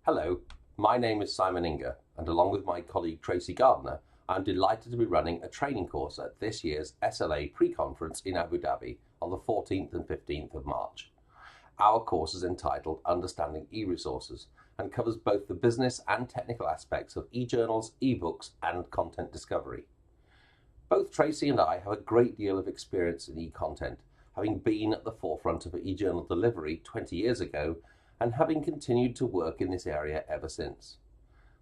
Hello, my name is Simon Inger, and along with my colleague Tracy Gardner, I'm delighted to be running a training course at this year's SLA Pre-Conference in Abu Dhabi on the 14th and 15th of March. Our course is entitled Understanding E-Resources and covers both the business and technical aspects of e-journals, e-books, and content discovery. Both Tracy and I have a great deal of experience in e-content, having been at the forefront of e-journal delivery 20 years ago and having continued to work in this area ever since.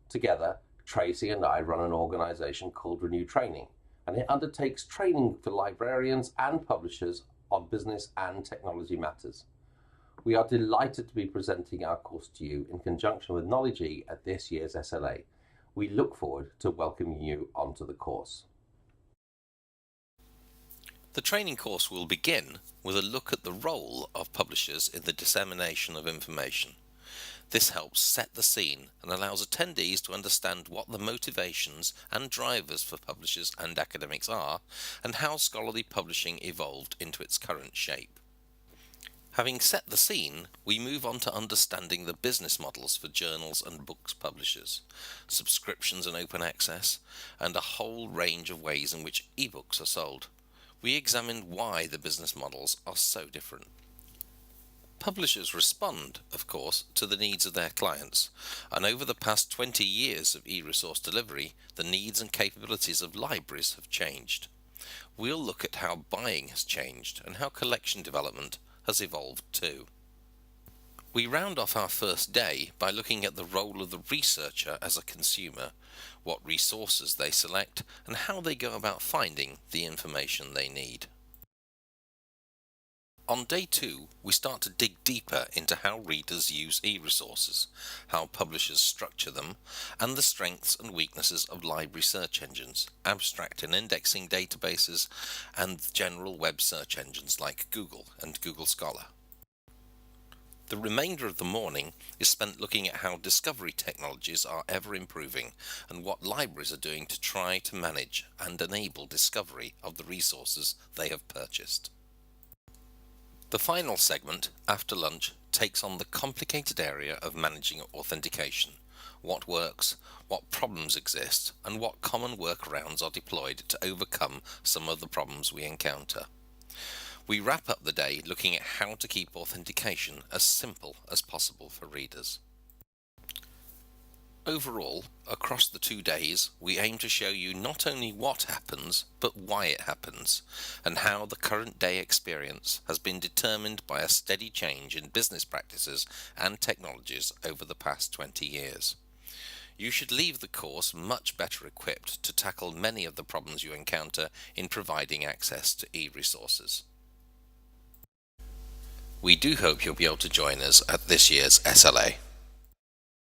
Together, Tracy and I run an organisation called Renew Training, and it undertakes training for librarians and publishers on business and technology matters. We are delighted to be presenting our course to you in conjunction with Knowledge E at this year's SLA. We look forward to welcoming you onto the course. The training course will begin with a look at the role of publishers in the dissemination of information. This helps set the scene and allows attendees to understand what the motivations and drivers for publishers and academics are, and how scholarly publishing evolved into its current shape. Having set the scene, we move on to understanding the business models for journals and books publishers, subscriptions and open access, and a whole range of ways in which ebooks are sold. We examined why the business models are so different. Publishers respond, of course, to the needs of their clients, and over the past 20 years of e-resource delivery, the needs and capabilities of libraries have changed. We'll look at how buying has changed and how collection development has evolved too. We round off our first day by looking at the role of the researcher as a consumer, what resources they select, and how they go about finding the information they need. On day 2, we start to dig deeper into how readers use e-resources, how publishers structure them, and the strengths and weaknesses of library search engines, abstract and indexing databases, and general web search engines like Google and Google Scholar. The remainder of the morning is spent looking at how discovery technologies are ever improving and what libraries are doing to try to manage and enable discovery of the resources they have purchased. The final segment, after lunch, takes on the complicated area of managing authentication, what works, what problems exist, and what common workarounds are deployed to overcome some of the problems we encounter. We wrap up the day looking at how to keep authentication as simple as possible for readers. Overall, across the 2 days, we aim to show you not only what happens, but why it happens, and how the current day experience has been determined by a steady change in business practices and technologies over the past 20 years. You should leave the course much better equipped to tackle many of the problems you encounter in providing access to e-resources. We do hope you'll be able to join us at this year's SLA.